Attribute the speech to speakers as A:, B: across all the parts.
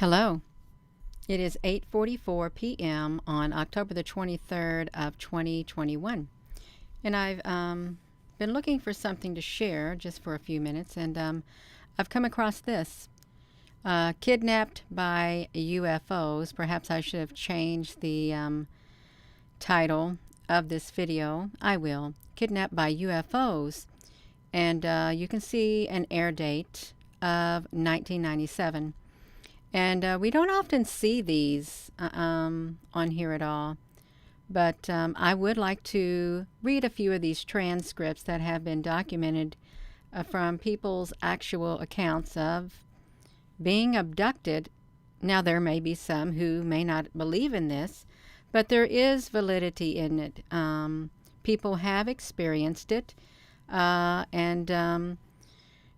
A: Hello. It is 8:44 p.m. on October the 23rd of 2021. And I've been looking for something to share just for a few minutes, and I've come across this. Kidnapped by UFOs. Perhaps I should have changed the title of this video. I will. Kidnapped by UFOs. And you can see an air date of 1997. And we don't often see these on here at all. But I would like to read a few of these transcripts that have been documented from people's actual accounts of being abducted. Now, there may be some who may not believe in this, but there is validity in it. People have experienced it, and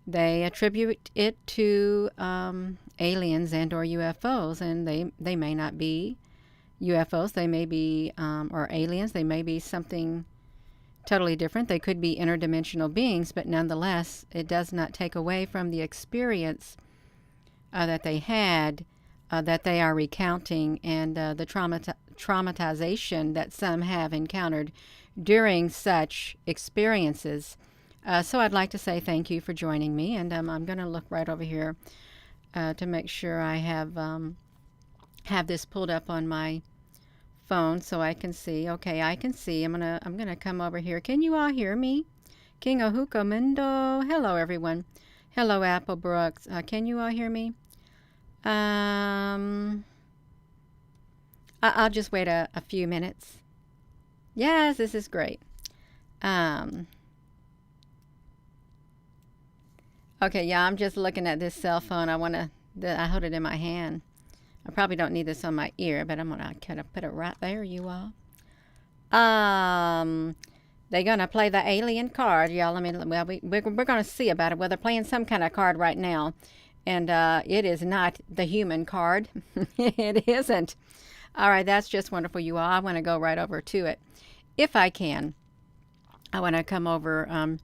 A: they attribute it to aliens and or UFOs, and they may not be UFOs. They may be, or aliens. They may be something totally different. They could be interdimensional beings, but nonetheless, it does not take away from the experience that they had, that they are recounting, and the traumatization that some have encountered during such experiences. So I'd like to say thank you for joining me, and I'm going to look right over here to make sure I have this pulled up on my phone so I can see. Okay, I can see. I'm gonna come over here. Can you all hear me? King Ohuko Mundo. Hello, everyone. Hello, Apple Brooks. Can you all hear me? I'll just wait a few minutes. Yes, this is great. Okay, yeah, I'm just looking at this cell phone. I hold it in my hand. I probably don't need this on my ear, but I'm gonna kind of put it right there, you all. They're gonna play the alien card, y'all. We're gonna see about it. Well, they're playing some kind of card right now, and it is not the human card. It isn't. All right, that's just wonderful, you all. I want to go right over to it, if I can. I want to come over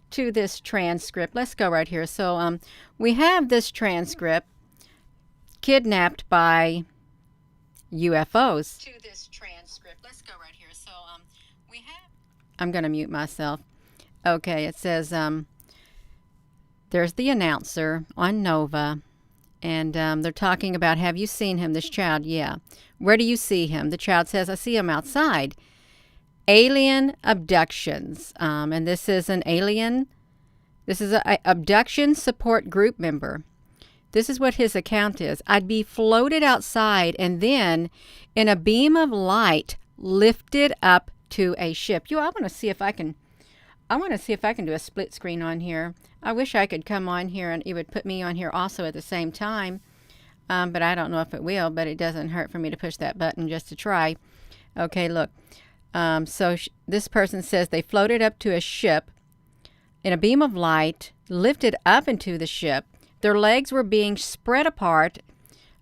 A: to this transcript. Let's go right here. So we have this transcript, kidnapped by UFOs. To this transcript. Let's go right here. So we have... I'm going to mute myself. Okay, it says there's the announcer on Nova, and they're talking about, have you seen him, this child? Yeah. Where do you see him? The child says, I see him outside. Alien abductions. And this is an alien. This is an abduction support group member. This is what his account is. I'd be floated outside and then in a beam of light lifted up to a ship. I want to see if I can do a split screen on here. I wish I could come on here and it would put me on here also at the same time. But I don't know if it will, but it doesn't hurt for me to push that button just to try. Okay, look. This person says they floated up to a ship in a beam of light, lifted up into the ship. Their legs were being spread apart.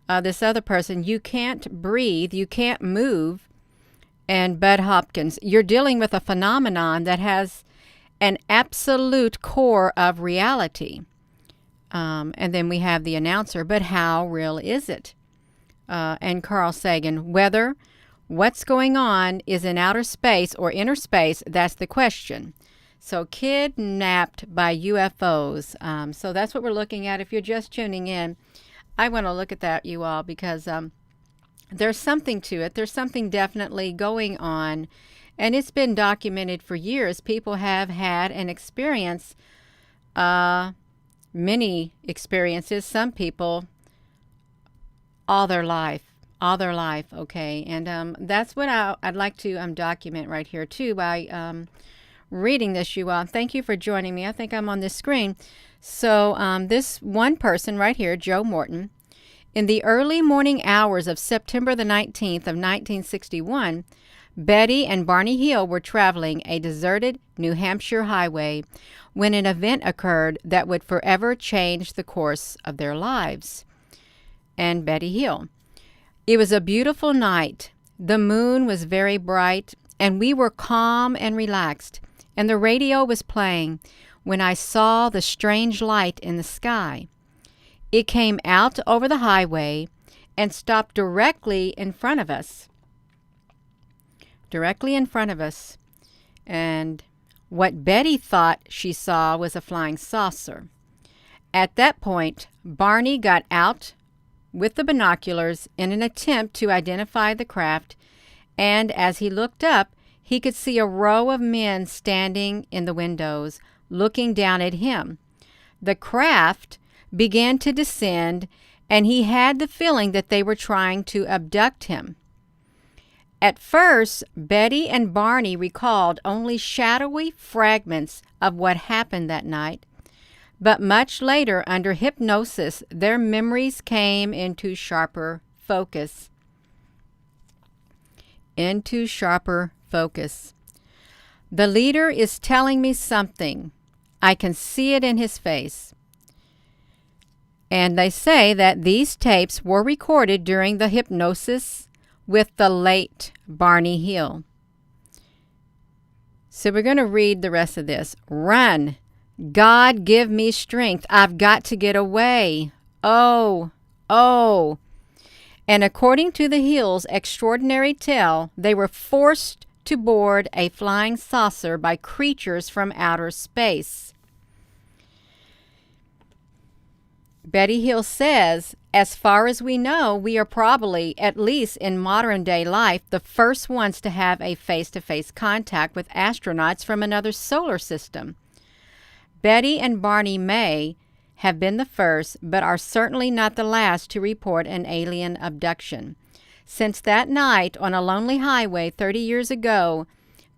A: This other person, you can't breathe, you can't move. And Bud Hopkins, you're dealing with a phenomenon that has an absolute core of reality. And then we have the announcer, but how real is it? And Carl Sagan, whether what's going on is in outer space or inner space, that's the question. So kidnapped by UFOs. So that's what we're looking at. If you're just tuning in, I want to look at that, you all, because there's something to it. There's something definitely going on. And it's been documented for years. People have had an experience, many experiences, some people all their life, okay? And that's what I'd like to document right here, too, by reading this, you all. Thank you for joining me. I think I'm on this screen. So this one person right here, Joe Morton, in the early morning hours of September the 19th of 1961, Betty and Barney Hill were traveling a deserted New Hampshire highway when an event occurred that would forever change the course of their lives. And Betty Hill. It was a beautiful night. The moon was very bright, and we were calm and relaxed, and the radio was playing when I saw the strange light in the sky. It came out over the highway and stopped directly in front of us. Directly in front of us. And what Betty thought she saw was a flying saucer. At that point, Barney got out with the binoculars in an attempt to identify the craft, and as he looked up, he could see a row of men standing in the windows, looking down at him. The craft began to descend, and he had the feeling that they were trying to abduct him. At first, Betty and Barney recalled only shadowy fragments of what happened that night, but much later, under hypnosis, their memories came into sharper focus. Into sharper focus. The leader is telling me something. I can see it in his face. And they say that these tapes were recorded during the hypnosis with the late Barney Hill. So we're going to read the rest of this. Run. God, give me strength. I've got to get away. Oh, oh. And according to the Hill's extraordinary tale, they were forced to board a flying saucer by creatures from outer space. Betty Hill says, as far as we know, we are probably, at least in modern day life, the first ones to have a face-to-face contact with astronauts from another solar system. Betty and Barney may have been the first, but are certainly not the last to report an alien abduction. Since that night on a lonely highway 30 years ago,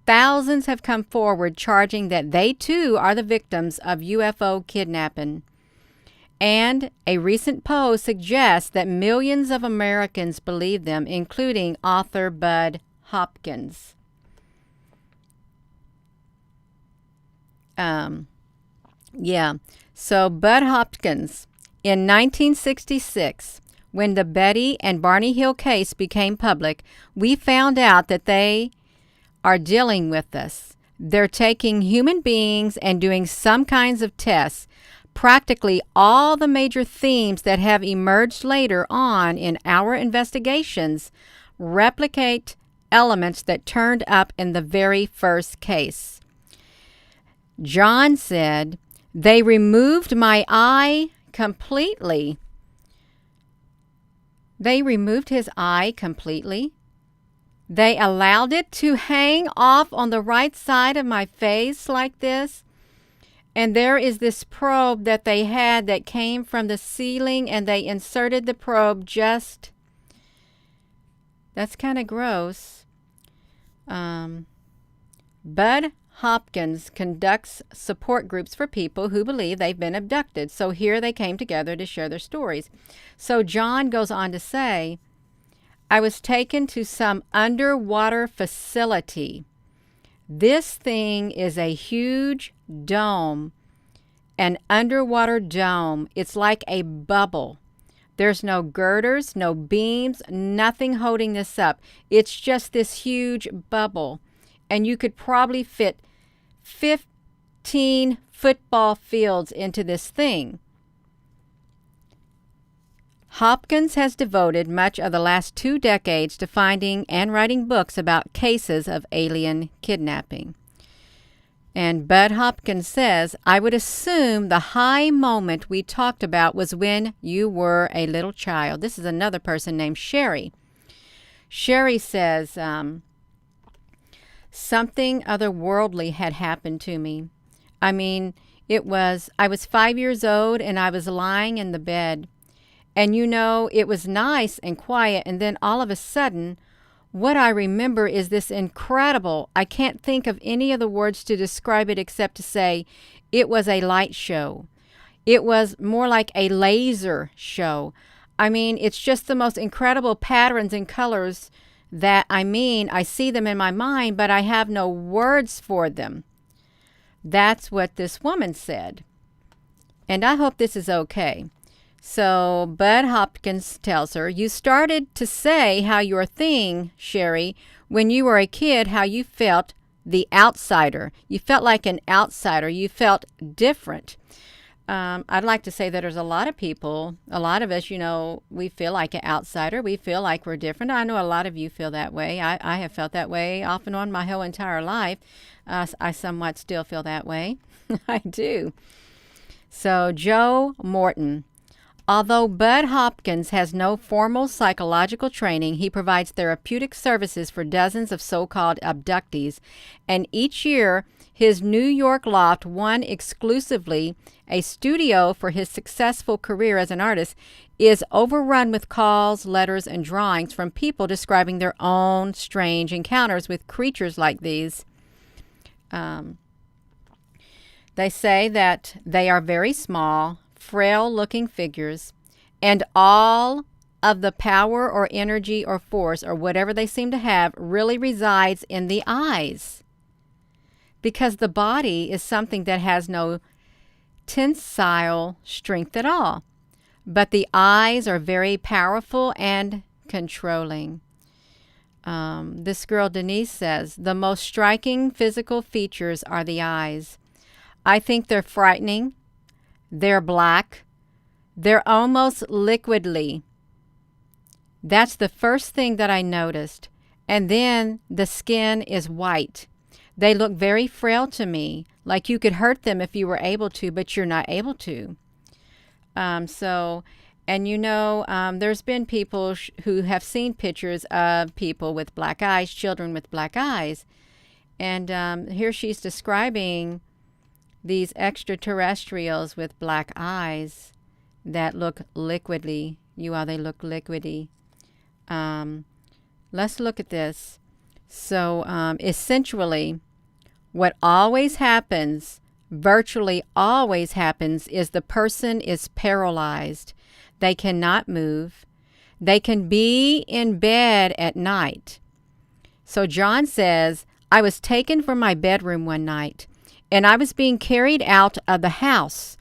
A: thousands have come forward charging that they too are the victims of UFO kidnapping. And a recent poll suggests that millions of Americans believe them, including author Bud Hopkins. So Bud Hopkins, in 1966, when the Betty and Barney Hill case became public, we found out that they are dealing with us. They're taking human beings and doing some kinds of tests. Practically all the major themes that have emerged later on in our investigations replicate elements that turned up in the very first case. John said, they removed my eye completely. They removed his eye completely. They allowed it to hang off on the right side of my face like this. And there is this probe that they had that came from the ceiling, and they inserted the probe just... That's kind of gross. Bud Hopkins conducts support groups for people who believe they've been abducted. So here they came together to share their stories. So John goes on to say, I was taken to some underwater facility. This thing is a huge dome, an underwater dome. It's like a bubble. There's no girders, no beams, nothing holding this up. It's just this huge bubble. And you could probably fit 15 football fields into this thing. Hopkins has devoted much of the last 2 decades to finding and writing books about cases of alien kidnapping. And Bud Hopkins says, I would assume the high moment we talked about was when you were a little child. This is another person named Sherry. Sherry says, something otherworldly had happened to me. I mean, I was 5 years old and I was lying in the bed. And it was nice and quiet, and then all of a sudden, what I remember is this incredible, I can't think of any of the words to describe it except to say, it was a light show. It was more like a laser show. I mean, it's just the most incredible patterns and colors that, I see them in my mind, but I have no words for them. That's what this woman said. And I hope this is okay. So Bud Hopkins tells her, you started to say how your thing, Sherry, when you were a kid, how you felt the outsider. You felt like an outsider. You felt different. I'd like to say that there's a lot of people, a lot of us, we feel like an outsider. We feel like we're different. I know a lot of you feel that way. I have felt that way off and on my whole entire life. I somewhat still feel that way. I do. So, Joe Morton. Although Bud Hopkins has no formal psychological training, he provides therapeutic services for dozens of so-called abductees, and each year his New York loft, one exclusively a studio for his successful career as an artist, is overrun with calls, letters, and drawings from people describing their own strange encounters with creatures like these. They say that they are very small, frail-looking figures, and all of the power or energy or force or whatever they seem to have really resides in the eyes, because the body is something that has no tensile strength at all. But the eyes are very powerful and controlling. This girl, Denise, says, the most striking physical features are the eyes. I think they're frightening. They're black. They're almost liquidly. That's the first thing that I noticed. And then the skin is white. They look very frail to me, like you could hurt them if you were able to, but you're not able to. There's been people who have seen pictures of people with black eyes, children with black eyes. And here she's describing these extraterrestrials with black eyes that look liquidy. They look liquidy. Let's look at this. So essentially, what always happens, virtually always happens, is the person is paralyzed. They cannot move. They can be in bed at night. So John says, I was taken from my bedroom one night, and I was being carried out of the house.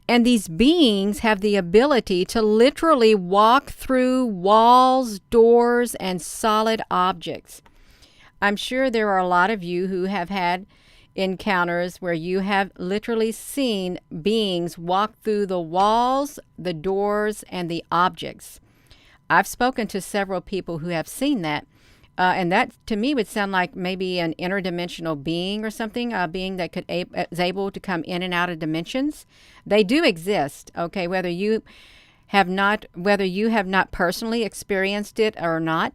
A: And these beings have the ability to literally walk through walls, doors, and solid objects. I'm sure there are a lot of you who have had encounters where you have literally seen beings walk through the walls, the doors, and the objects. I've spoken to several people who have seen that. And that, to me, would sound like maybe an interdimensional being or something, a being that is able to come in and out of dimensions. They do exist, okay, whether you have not personally experienced it or not.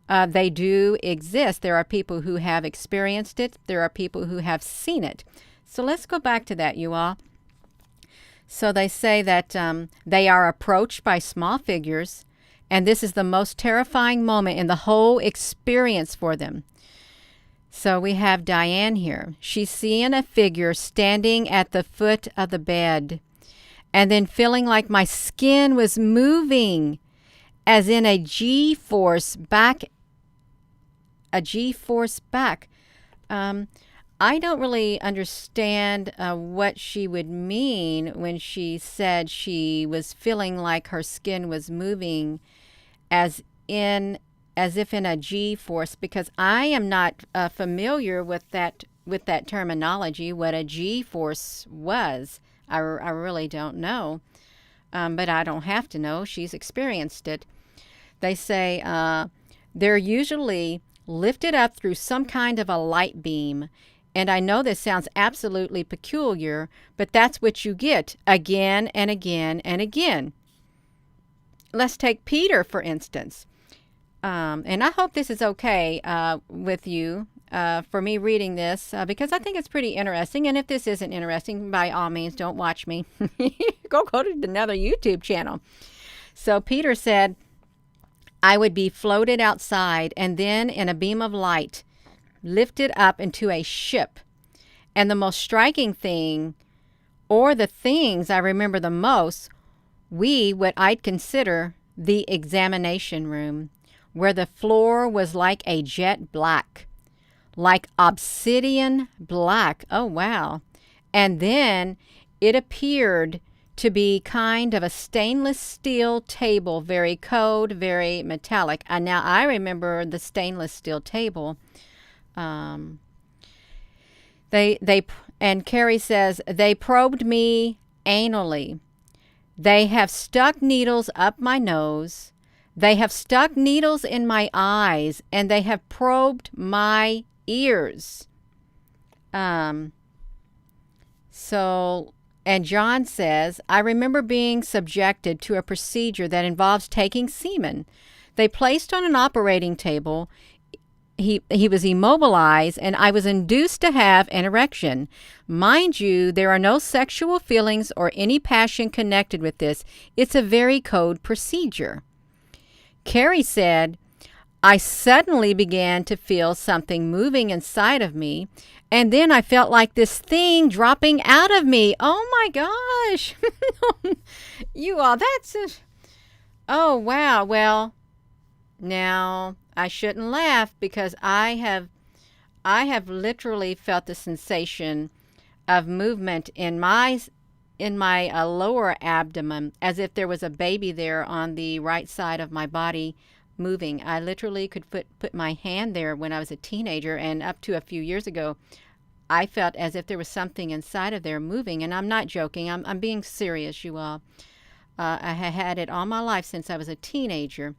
A: They do exist. There are people who have experienced it. There are people who have seen it. So let's go back to that, you all. So they say that they are approached by small figures, and this is the most terrifying moment in the whole experience for them. So we have Diane here. She's seeing a figure standing at the foot of the bed, and then feeling like my skin was moving, as in a G-force back. I don't really understand what she would mean when she said she was feeling like her skin was moving as if in a G-force, because I am not familiar with that terminology, what a G-force was. I really don't know, but I don't have to know. She's experienced it. They say they're usually lifted up through some kind of a light beam. And I know this sounds absolutely peculiar, but that's what you get again and again and again. Let's take Peter, for instance. And I hope this is okay with you for me reading this, because I think it's pretty interesting. And if this isn't interesting, by all means, don't watch me. Go to another YouTube channel. So Peter said, I would be floated outside and then in a beam of light lifted up into a ship. And the most striking thing, or the things I remember the most, what I'd consider the examination room, where the floor was like a jet black, like obsidian black. Oh, wow. And then it appeared to be kind of a stainless steel table, very cold, very metallic. And now I remember the stainless steel table. And Carrie says, they probed me anally. They have stuck needles up my nose. They have stuck needles in my eyes, and they have probed my ears. And John says, I remember being subjected to a procedure that involves taking semen. They placed on an operating table. He was immobilized, and I was induced to have an erection. Mind you, there are no sexual feelings or any passion connected with this. It's a very code procedure. Carrie said, I suddenly began to feel something moving inside of me, and then I felt like this thing dropping out of me. Oh my gosh. You all, oh wow. Well, now I shouldn't laugh because I have literally felt the sensation of movement in my lower abdomen, as if there was a baby there on the right side of my body moving. I literally could put my hand there when I was a teenager, and up to a few years ago, I felt as if there was something inside of there moving. And I'm not joking. I'm being serious, you all. I had it all my life since I was a teenager.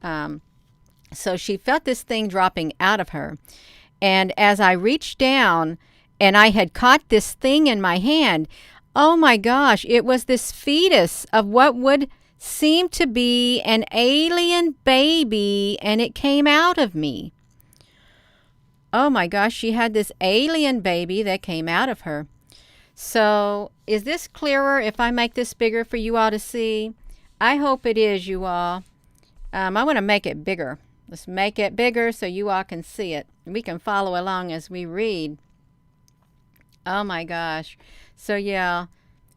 A: So she felt this thing dropping out of her. And as I reached down and I had caught this thing in my hand, oh my gosh, it was this fetus of what would seem to be an alien baby, and it came out of me. Oh my gosh, she had this alien baby that came out of her. So is this clearer if I make this bigger for you all to see? I hope it is, you all. I want to make it bigger. Let's make it bigger so you all can see it. We can follow along as we read. Oh my gosh. So yeah,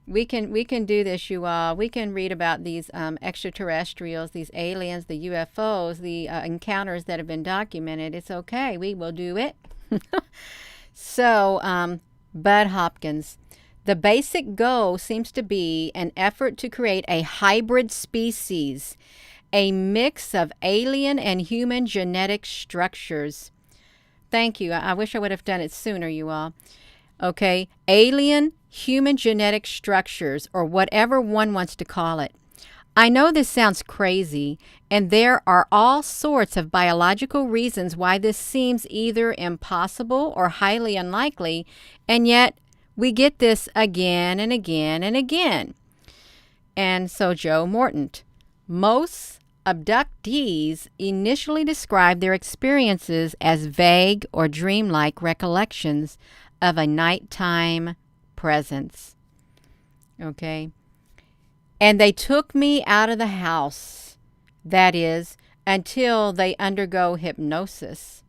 A: we can do this, you all. We can read about these extraterrestrials, these aliens, the UFOs, the encounters that have been documented. It's okay. We will do it. So, Bud Hopkins. The basic goal seems to be an effort to create a hybrid species, a mix of alien and human genetic structures. Thank you. I wish I would have done it sooner, you all. Okay, alien human genetic structures, or whatever one wants to call it. I know this sounds crazy, and there are all sorts of biological reasons why this seems either impossible or highly unlikely, and yet we get this again and again and again. And so Joe Morton, most abductees initially describe their experiences as vague or dreamlike recollections of a nighttime presence. Okay. And they took me out of the house, that is, until they undergo hypnosis.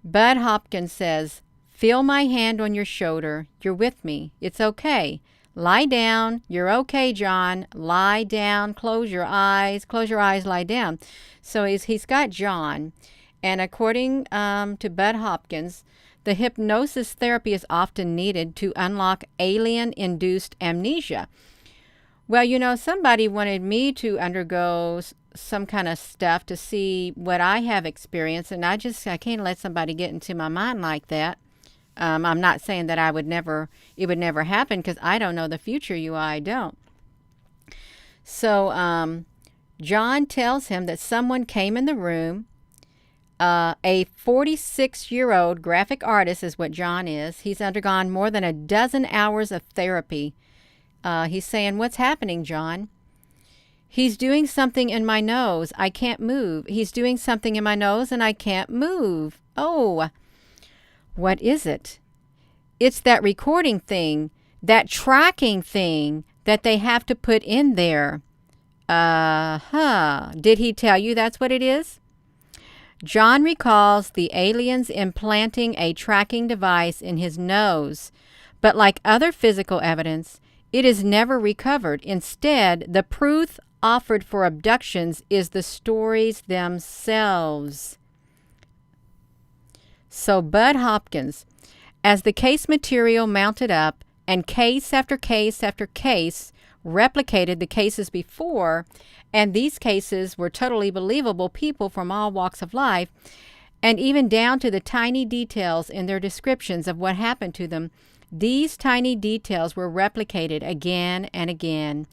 A: Bud Hopkins says, feel my hand on your shoulder. You're with me. It's okay. Lie down. You're okay, John. Lie down. Close your eyes. Close your eyes. Lie down. So he's got John. And according to Bud Hopkins, the hypnosis therapy is often needed to unlock alien-induced amnesia. Well, you know, somebody wanted me to undergo some kind of stuff to see what I have experienced, and I can't let somebody get into my mind like that. I'm not saying that it would never happen, because I don't know the future, I don't. So John tells him that someone came in the room. A 46-year-old graphic artist is what John is. He's undergone more than a dozen hours of therapy. He's saying, what's happening, John? He's doing something in my nose. I can't move. He's doing something in my nose and I can't move. Oh, what is it? It's that recording thing, that tracking thing that they have to put in there. Did he tell you that's what it is? John recalls the aliens implanting a tracking device in his nose, but like other physical evidence, it is never recovered. Instead, the proof offered for abductions is the stories themselves. So Bud Hopkins, as the case material mounted up and case after case after case replicated the cases before, and these cases were totally believable people from all walks of life, and even down to the tiny details in their descriptions of what happened to them, These tiny details were replicated again and again.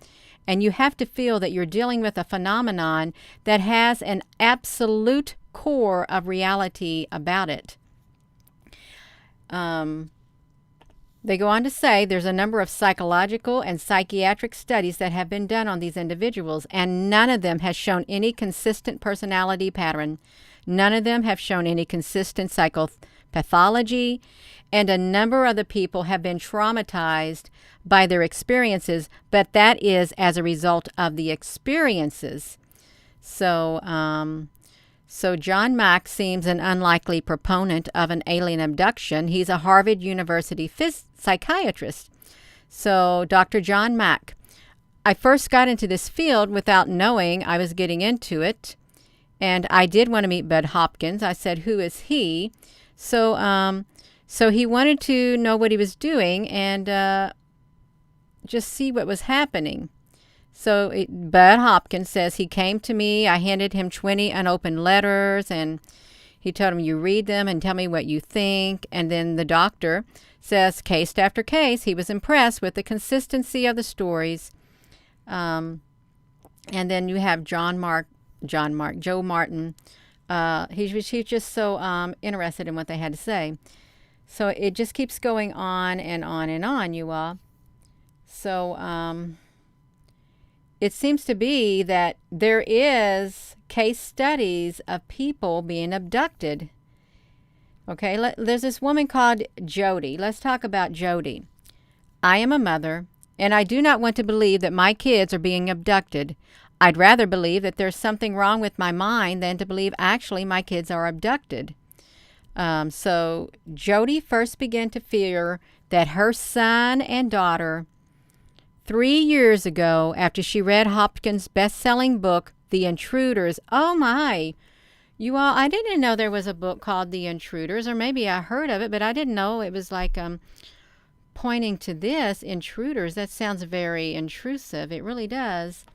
A: And you have to feel that you're dealing with a phenomenon that has an absolute core of reality about it. They go on to say there's a number of psychological and psychiatric studies that have been done on these individuals, and none of them has shown any consistent personality pattern. None of them have shown any consistent psychopathology, and a number of the people have been traumatized by their experiences, but that is as a result of the experiences. So John Mack seems an unlikely proponent of an alien abduction. He's a Harvard University psychiatrist. So Dr. John Mack. I first got into this field without knowing I was getting into it, and I did want to meet Bud Hopkins. I said, "Who is he?" So he wanted to know what he was doing and just see what was happening. So Bud Hopkins says he came to me. I handed him 20 unopened letters, and he told him, "You read them and tell me what you think." And then the doctor says, case after case, he was impressed with the consistency of the stories. And then you have Joe Martin. He was just so interested in what they had to say. So it just keeps going on and on and on, you all. So it seems to be that there is case studies of people being abducted. Okay, there's this woman called Jody. Let's talk about Jody. "I am a mother, and I do not want to believe that my kids are being abducted. I'd rather believe that there's something wrong with my mind than to believe actually my kids are abducted." So Jody first began to fear that her son and daughter, 3 years ago, after she read Hopkins' best-selling book, The Intruders. Oh my! You all, I didn't know there was a book called The Intruders, or maybe I heard of it, but I didn't know it was like pointing to this, intruders. That sounds very intrusive. It really does.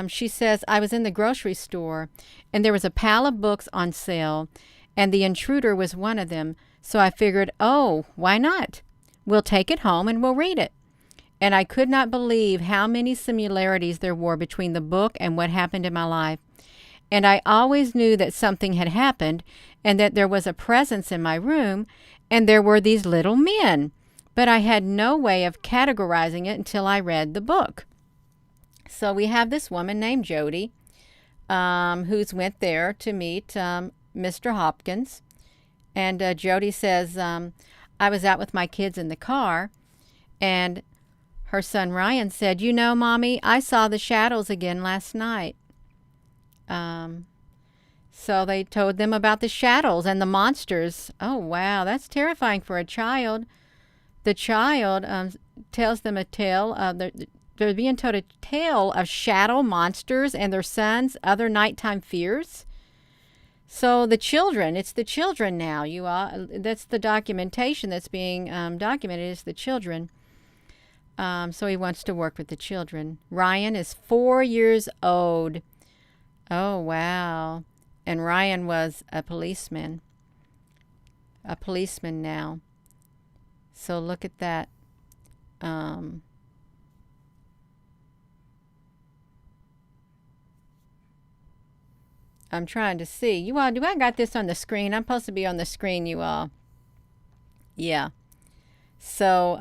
A: She says, "I was in the grocery store, and there was a pile of books on sale, and The Intruder was one of them. So I figured, oh, why not? We'll take it home and we'll read it. And I could not believe how many similarities there were between the book and what happened in my life. And I always knew that something had happened and that there was a presence in my room and there were these little men. But I had no way of categorizing it until I read the book." So we have this woman named Jody who's went there to meet Mr. Hopkins. And Jody says, "I was out with my kids in the car, and her son Ryan said, 'You know, Mommy, I saw the shadows again last night.'" So they told them about the shadows and the monsters. Oh, wow, that's terrifying for a child. The child tells them a tale of they're being told a tale of shadow monsters and their sons' other nighttime fears. So the children, it's the children now. You all, that's the documentation that's being documented is the children. So he wants to work with the children. Ryan is 4 years old. Oh, wow. And Ryan was a policeman. A policeman now. So look at that. I'm trying to see. You all, do I got this on the screen? I'm supposed to be on the screen, you all. Yeah. So,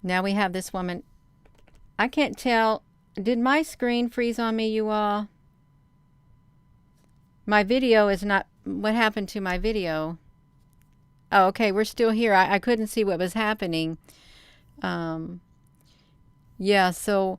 A: now we have this woman. I can't tell. Did my screen freeze on me, you all? My video is not. What happened to my video? Oh, okay. We're still here. I couldn't see what was happening. Yeah, so.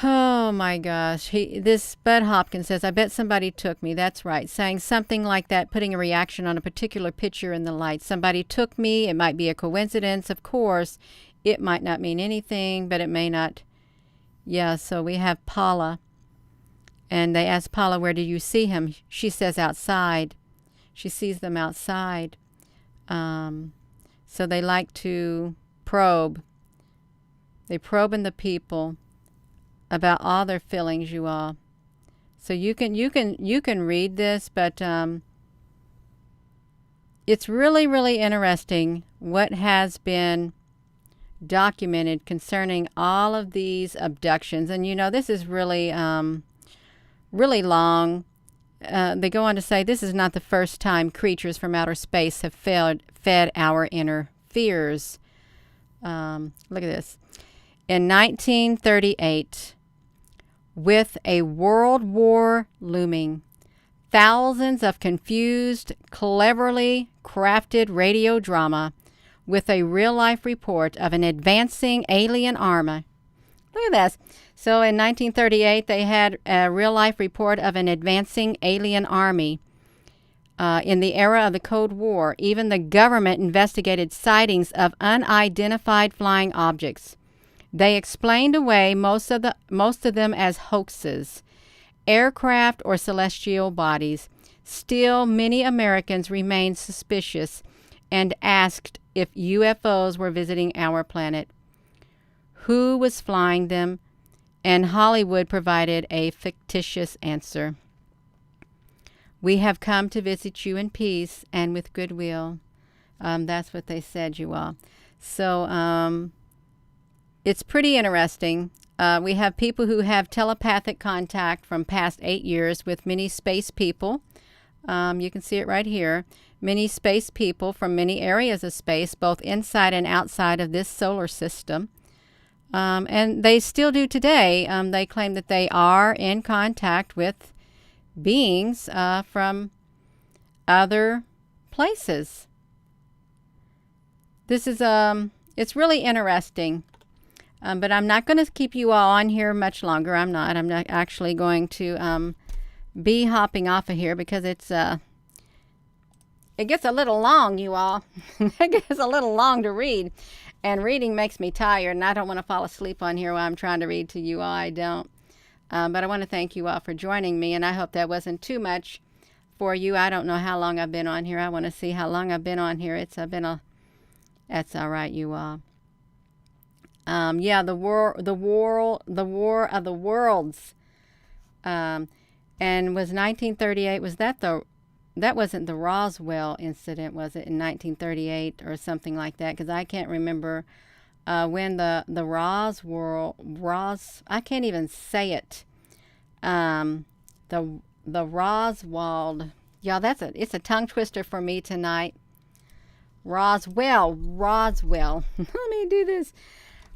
A: Oh my gosh. This Bud Hopkins says, "I bet somebody took me." That's right. Saying something like that, putting a reaction on a particular picture in the light. Somebody took me. It might be a coincidence. Of course, it might not mean anything, but it may not. Yeah, so we have Paula. And they ask Paula, "Where do you see him?" She says, "Outside." She sees them outside. So they like to probe. They probe in the people about all their feelings, you all. So you can read this, but it's really, really interesting what has been documented concerning all of these abductions. And this is really, really long. They go on to say this is not the first time creatures from outer space have fed our inner fears. Look at this. In 1938, with a world war looming, thousands of confused, cleverly crafted radio drama with a real-life report of an advancing alien army. Look at this. So in 1938, they had a real-life report of an advancing alien army. In the era of the Cold War, even the government investigated sightings of unidentified flying objects. They explained away most of them as hoaxes, aircraft or celestial bodies. Still, many Americans remained suspicious and asked if UFOs were visiting our planet, who was flying them, and Hollywood provided a fictitious answer. We have come to visit you in peace and with goodwill. That's what they said, you all. So it's pretty interesting. We have people who have telepathic contact from past 8 years with many space people. You can see it right here. Many space people from many areas of space, both inside and outside of this solar system. And they still do today. They claim that they are in contact with beings from other places. This is it's really interesting. But I'm not going to keep you all on here much longer. I'm not actually going to be hopping off of here because it gets a little long, you all. It gets a little long to read. And reading makes me tired, and I don't want to fall asleep on here while I'm trying to read to you all. I don't. But I want to thank you all for joining me, and I hope that wasn't too much for you. I don't know how long I've been on here. I want to see how long I've been on here. That's all right, you all. Yeah, the war of the worlds. And was 1938, that wasn't the Roswell incident, was it, in 1938 or something like that? Because I can't remember when the I can't even say it. The Roswell. Yeah, it's a tongue twister for me tonight. Roswell. Let me do this.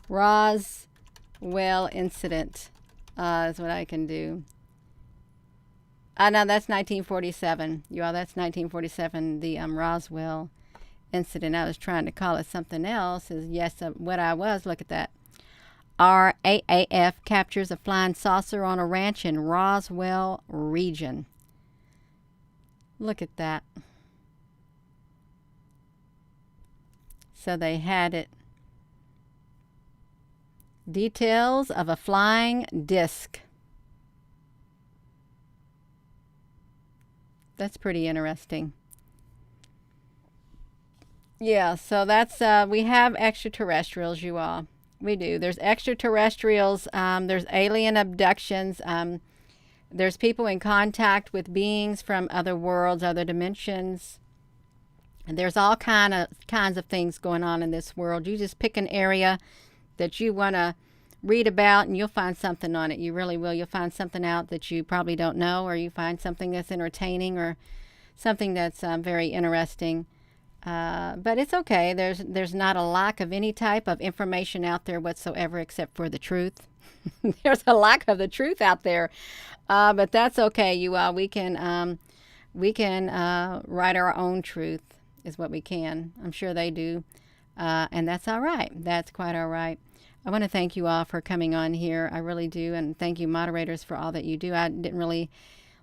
A: Roswell incident is what I can do. No, that's 1947. You all, that's 1947, the Roswell incident. I was trying to call it something else. What I was. Look at that. RAAF captures a flying saucer on a ranch in Roswell region. Look at that. So they had it. Details of a flying disc. That's pretty interesting. Yeah, so that's, we have extraterrestrials, you all. We do. There's extraterrestrials, there's alien abductions, there's people in contact with beings from other worlds, other dimensions. And there's all kinds of things going on in this world. You just pick an area that you want to read about, and you'll find something on it. You really will. You'll find something out that you probably don't know, or you find something that's entertaining, or something that's very interesting. But it's okay. There's not a lack of any type of information out there whatsoever, except for the truth. There's a lack of the truth out there, but that's okay. You all, we can write our own truth, is what we can. I'm sure they do, and that's all right. That's quite all right. I want to thank you all for coming on here. I really do. And thank you, moderators, for all that you do. I didn't really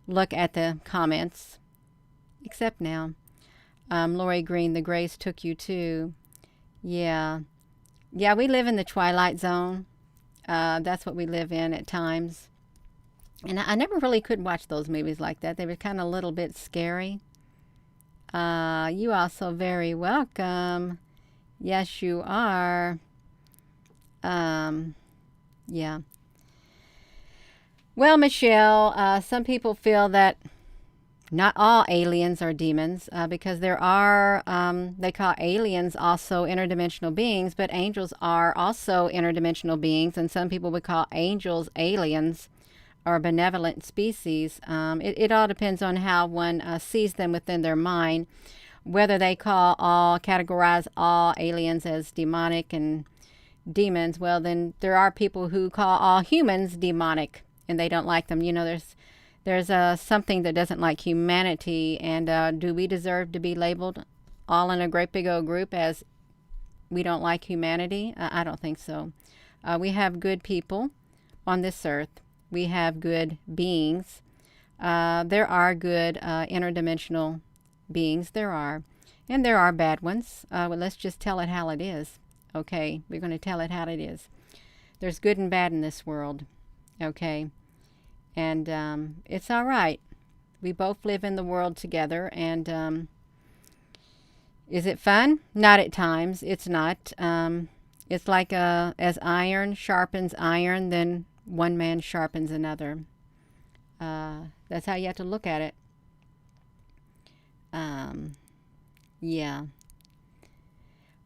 A: look at the comments, except now. Lori Green, the grace took you too. Yeah. Yeah, we live in the twilight zone. That's what we live in at times. And I never really could watch those movies like that. They were kind of a little bit scary. You also very welcome. Yes, you are. Yeah. Well, Michelle, some people feel that not all aliens are demons, because there are, they call aliens also interdimensional beings, but angels are also interdimensional beings, and some people would call angels aliens or benevolent species. It all depends on how one sees them within their mind, whether they categorize all aliens as demonic and demons. Well, then there are people who call all humans demonic, and they don't like them. There's something that doesn't like humanity, and do we deserve to be labeled all in a great big old group as we don't like humanity? I don't think so. We have good people on this earth. We have good beings. There are good interdimensional beings. There are. And there are bad ones. Well, let's just tell it how it is. Okay? We're going to tell it how it is. There's good and bad in this world. Okay? And it's all right. We both live in the world together. And is it fun? Not at times. It's not. It's like as iron sharpens iron, then one man sharpens another. That's how you have to look at it. Yeah.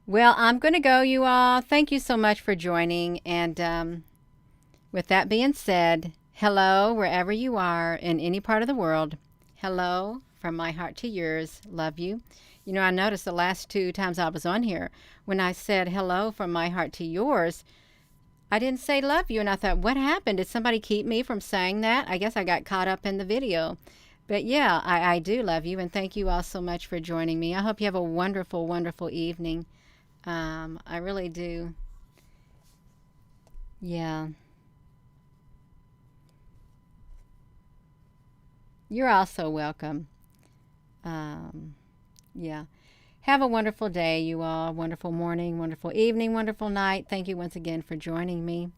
A: Well, I'm going to go, you all. Thank you so much for joining. And with that being said, hello, wherever you are in any part of the world. Hello, from my heart to yours. Love you. I noticed the last 2 times I was on here, when I said hello from my heart to yours, I didn't say love you. And I thought, what happened? Did somebody keep me from saying that? I guess I got caught up in the video. But yeah, I do love you. And thank you all so much for joining me. I hope you have a wonderful, wonderful evening. I really do. Yeah. You're also welcome. Yeah. Have a wonderful day, you all. Wonderful morning, wonderful evening, wonderful night. Thank you once again for joining me.